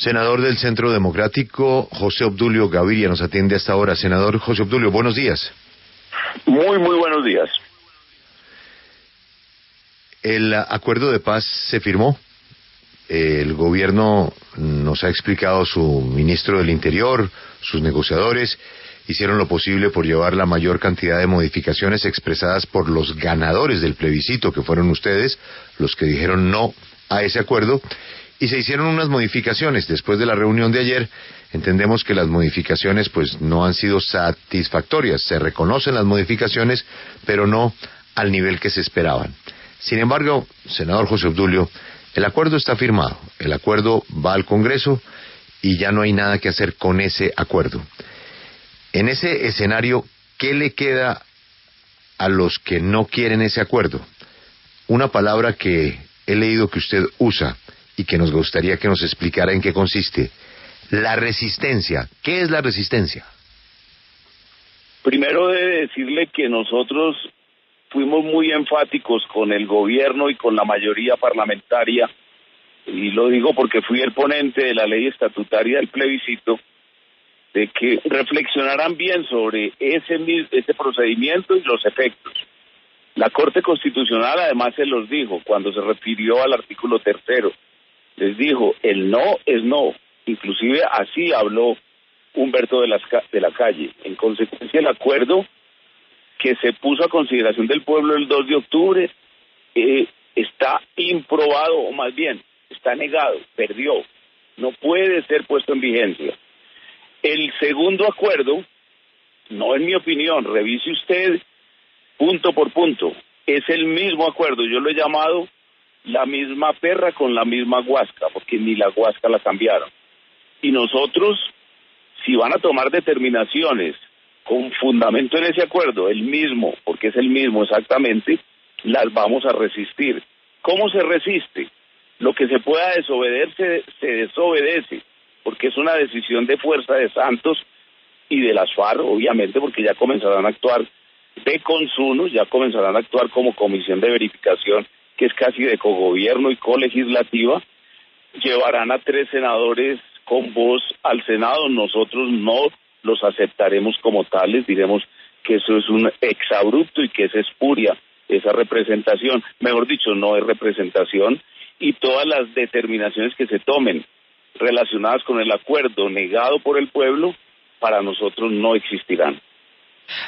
Senador del Centro Democrático, José Obdulio Gaviria, nos atiende hasta ahora. Senador José Obdulio, buenos días. Muy buenos días. El acuerdo de paz se firmó. El gobierno nos ha explicado, su ministro del Interior, sus negociadores, hicieron lo posible por llevar la mayor cantidad de modificaciones expresadas por los ganadores del plebiscito, que fueron ustedes, los que dijeron no a ese acuerdo, y se hicieron unas modificaciones. Después de la reunión de ayer, entendemos que las modificaciones pues no han sido satisfactorias. Se reconocen las modificaciones, pero no al nivel que se esperaban. Sin embargo, senador José Obdulio, el acuerdo está firmado, el acuerdo va al Congreso y ya no hay nada que hacer con ese acuerdo. En ese escenario, ¿qué le queda a los que no quieren ese acuerdo? Una palabra que he leído que usted usa y que nos gustaría que nos explicara en qué consiste. La resistencia. ¿Qué es la resistencia? Primero debe decirle que nosotros fuimos muy enfáticos con el gobierno y con la mayoría parlamentaria, y lo digo porque fui el ponente de la ley estatutaria del plebiscito, de que reflexionaran bien sobre ese procedimiento y los efectos. La Corte Constitucional además se los dijo cuando se refirió al artículo 3º. Les dijo, el no es no. Inclusive así habló Humberto de la Calle. En consecuencia, el acuerdo que se puso a consideración del pueblo el 2 de octubre está improbado, o más bien, está negado, perdió. No puede ser puesto en vigencia. El segundo acuerdo, no es mi opinión, revise usted punto por punto, es el mismo acuerdo. Yo lo he llamado la misma perra con la misma guasca, porque ni la guasca la cambiaron. Y nosotros, si van a tomar determinaciones con fundamento en ese acuerdo, el mismo, porque es el mismo exactamente, las vamos a resistir. ¿Cómo se resiste? Lo que se pueda desobedecer, se desobedece, porque es una decisión de fuerza de Santos y de las FARC, obviamente, porque ya comenzarán a actuar de consuno, ya comenzarán a actuar como comisión de verificación, que es casi de cogobierno y colegislativa. Llevarán a 3 senadores con voz al Senado. Nosotros no los aceptaremos como tales, diremos que eso es un exabrupto y que es espuria esa representación, mejor dicho, no es representación, y todas las determinaciones que se tomen relacionadas con el acuerdo negado por el pueblo, para nosotros no existirán.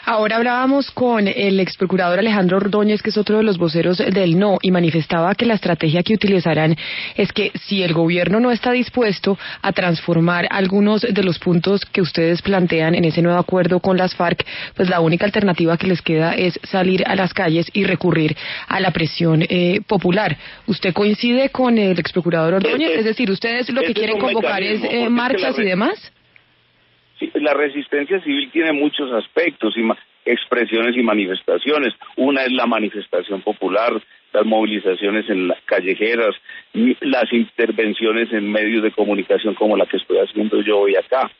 Ahora hablábamos con el ex procurador Alejandro Ordóñez, que es otro de los voceros del no, y manifestaba que la estrategia que utilizarán es que si el gobierno no está dispuesto a transformar algunos de los puntos que ustedes plantean en ese nuevo acuerdo con las FARC, pues la única alternativa que les queda es salir a las calles y recurrir a la presión popular. ¿Usted coincide con el ex procurador Ordóñez? Es decir, ¿ustedes lo que quieren convocar es marchas y demás? La resistencia civil tiene muchos aspectos y expresiones y manifestaciones. Una es la manifestación popular, las movilizaciones en las callejeras, las intervenciones en medios de comunicación como la que estoy haciendo yo hoy acá.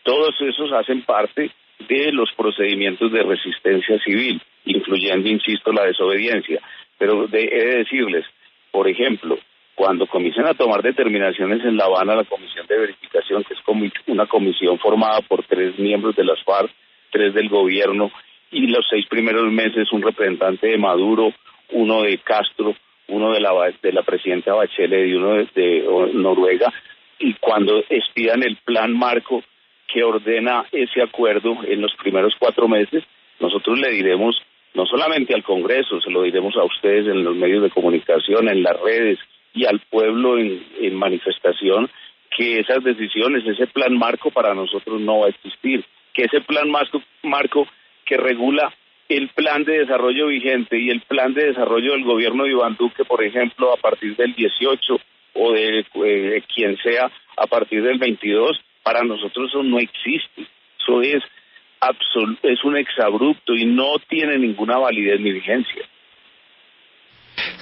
Todos esos hacen parte de los procedimientos de resistencia civil, incluyendo, insisto, la desobediencia. Pero he de decirles, por ejemplo, cuando comiencen a tomar determinaciones en La Habana, la comisión de verificación, que es una comisión formada por 3 miembros de las FARC, 3 del gobierno, y los 6 primeros meses un representante de Maduro, uno de Castro, uno de la presidenta Bachelet y uno de Noruega, y cuando expidan el plan marco que ordena ese acuerdo en los primeros 4 meses, nosotros le diremos, no solamente al Congreso, se lo diremos a ustedes en los medios de comunicación, en las redes, y al pueblo en manifestación, que esas decisiones, ese plan marco para nosotros no va a existir, que ese plan marco que regula el plan de desarrollo vigente y el plan de desarrollo del gobierno de Iván Duque, por ejemplo, a partir del 18 o de quien sea a partir del 22, para nosotros eso no existe. Eso es un exabrupto y no tiene ninguna validez ni vigencia.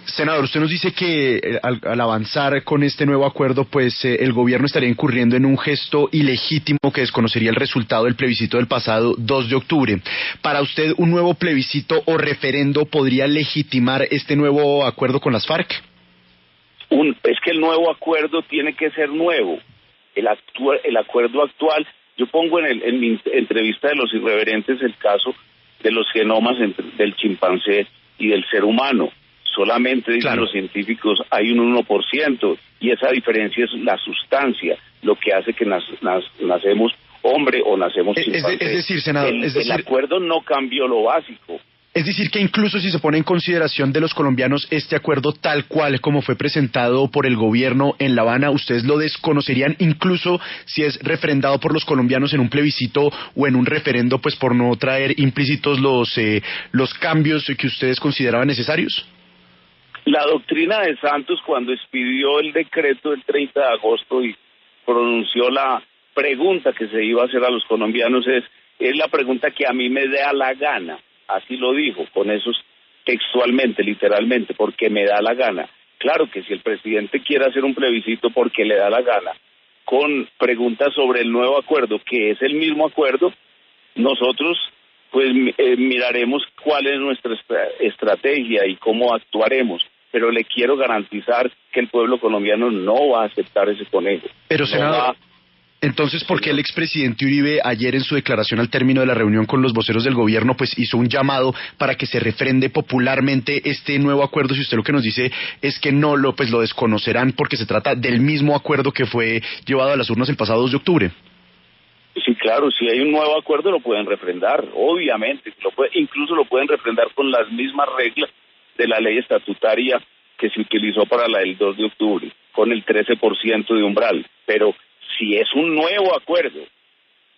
Senador, usted nos dice que al avanzar con este nuevo acuerdo, pues el gobierno estaría incurriendo en un gesto ilegítimo que desconocería el resultado del plebiscito del pasado 2 de octubre. ¿Para usted un nuevo plebiscito o referendo podría legitimar este nuevo acuerdo con las FARC? Es que el nuevo acuerdo tiene que ser nuevo. el acuerdo actual. Yo pongo en mi entrevista de Los Irreverentes el caso de los genomas del chimpancé y del ser humano. Solamente, dicen los científicos, hay un 1%, y esa diferencia es la sustancia, lo que hace que nacemos hombre o nacemos chimpancé. Es decir, senador, el acuerdo no cambió lo básico. Es decir, que incluso si se pone en consideración de los colombianos este acuerdo tal cual como fue presentado por el gobierno en La Habana, ¿ustedes lo desconocerían incluso si es refrendado por los colombianos en un plebiscito o en un referendo, pues por no traer implícitos los cambios que ustedes consideraban necesarios? La doctrina de Santos, cuando expidió el decreto el 30 de agosto y pronunció la pregunta que se iba a hacer a los colombianos, es la pregunta que a mí me da la gana. Así lo dijo, con esos textualmente, literalmente, porque me da la gana. Claro que si el presidente quiere hacer un plebiscito porque le da la gana, con preguntas sobre el nuevo acuerdo, que es el mismo acuerdo, nosotros pues miraremos cuál es nuestra estrategia y cómo actuaremos. Pero le quiero garantizar que el pueblo colombiano no va a aceptar ese conejo. Pero, senador, entonces, ¿por qué el expresidente Uribe ayer en su declaración al término de la reunión con los voceros del gobierno pues hizo un llamado para que se refrende popularmente este nuevo acuerdo? Si usted lo que nos dice es que no lo desconocerán porque se trata del mismo acuerdo que fue llevado a las urnas el pasado 2 de octubre. Sí, claro, si hay un nuevo acuerdo lo pueden refrendar, obviamente, incluso lo pueden refrendar con las mismas reglas de la ley estatutaria que se utilizó para la del 2 de octubre, con el 13% de umbral, pero si es un nuevo acuerdo,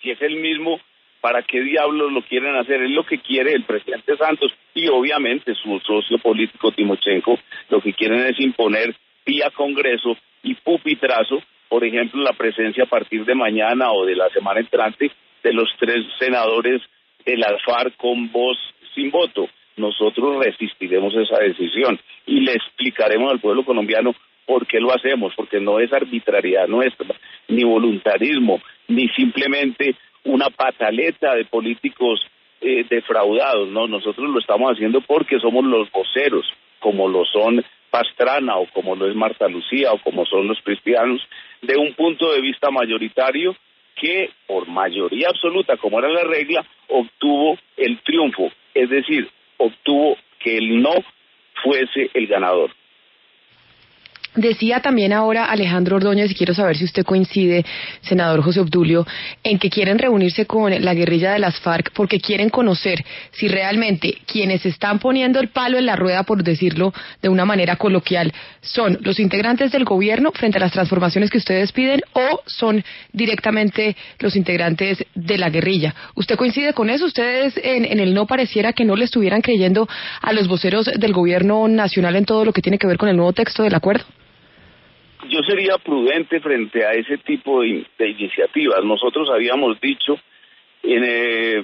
si es el mismo, ¿para qué diablos lo quieren hacer? Es lo que quiere el presidente Santos y obviamente su socio político Timochenko, lo que quieren es imponer vía Congreso y pupitrazo, por ejemplo, la presencia a partir de mañana o de la semana entrante de los 3 senadores de la FARC con voz sin voto. Nosotros resistiremos esa decisión y le explicaremos al pueblo colombiano por qué lo hacemos, porque no es arbitrariedad nuestra, ni voluntarismo, ni simplemente una pataleta de políticos defraudados, no, nosotros lo estamos haciendo porque somos los voceros, como lo son Pastrana o como lo es Marta Lucía o como son los cristianos, de un punto de vista mayoritario que por mayoría absoluta, como era la regla, obtuvo el triunfo, es decir, obtuvo que el no fuese el ganador. Decía también ahora Alejandro Ordóñez, y quiero saber si usted coincide, senador José Obdulio, en que quieren reunirse con la guerrilla de las FARC porque quieren conocer si realmente quienes están poniendo el palo en la rueda, por decirlo de una manera coloquial, son los integrantes del gobierno frente a las transformaciones que ustedes piden o son directamente los integrantes de la guerrilla. ¿Usted coincide con eso? ¿Ustedes en el no pareciera que no le estuvieran creyendo a los voceros del gobierno nacional en todo lo que tiene que ver con el nuevo texto del acuerdo? Yo sería prudente frente a ese tipo de iniciativas. Nosotros habíamos dicho,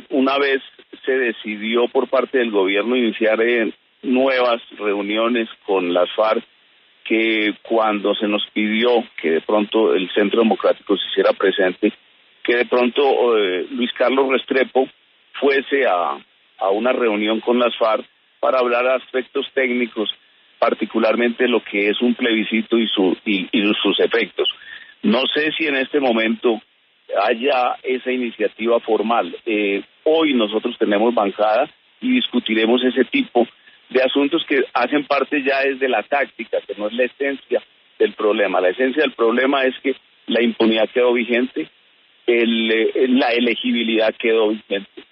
una vez se decidió por parte del gobierno iniciar nuevas reuniones con las FARC, que cuando se nos pidió que de pronto el Centro Democrático se hiciera presente, que de pronto Luis Carlos Restrepo fuese a una reunión con las FARC para hablar de aspectos técnicos, particularmente lo que es un plebiscito y sus efectos. No sé si en este momento haya esa iniciativa formal. Hoy nosotros tenemos bancada y discutiremos ese tipo de asuntos que hacen parte ya desde la táctica, que no es la esencia del problema. La esencia del problema es que la impunidad quedó vigente, la elegibilidad quedó vigente.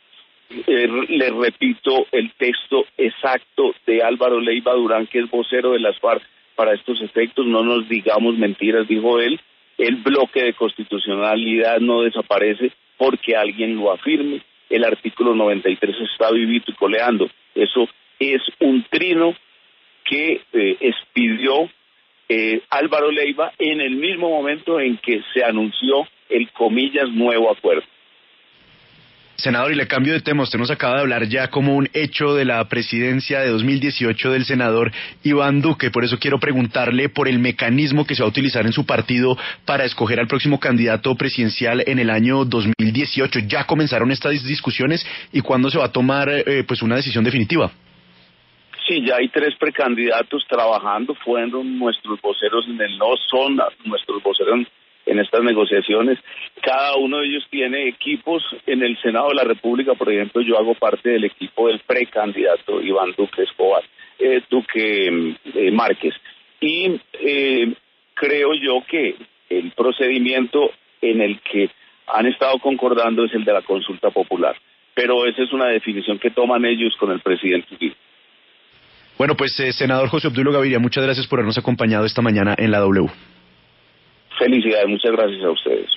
Le repito el texto exacto de Álvaro Leiva Durán, que es vocero de las FARC para estos efectos. No nos digamos mentiras, dijo él. El bloque de constitucionalidad no desaparece porque alguien lo afirme. El artículo 93 está vivito y coleando. Eso es un trino que expidió Álvaro Leiva en el mismo momento en que se anunció el comillas nuevo acuerdo. Senador, y le cambio de tema, usted nos acaba de hablar ya como un hecho de la presidencia de 2018 del senador Iván Duque, por eso quiero preguntarle por el mecanismo que se va a utilizar en su partido para escoger al próximo candidato presidencial en el año 2018. ¿Ya comenzaron estas discusiones y cuándo se va a tomar pues una decisión definitiva? Sí, ya hay 3 precandidatos trabajando, fueron nuestros voceros en el no, son nuestros voceros en en estas negociaciones. Cada uno de ellos tiene equipos en el Senado de la República. Por ejemplo, yo hago parte del equipo del precandidato Iván Duque Márquez. Y creo yo que el procedimiento en el que han estado concordando es el de la consulta popular. Pero esa es una definición que toman ellos con el presidente Uribe. Bueno, pues senador José Obdulio Gaviria, muchas gracias por habernos acompañado esta mañana en la W. Felicidades, muchas gracias a ustedes.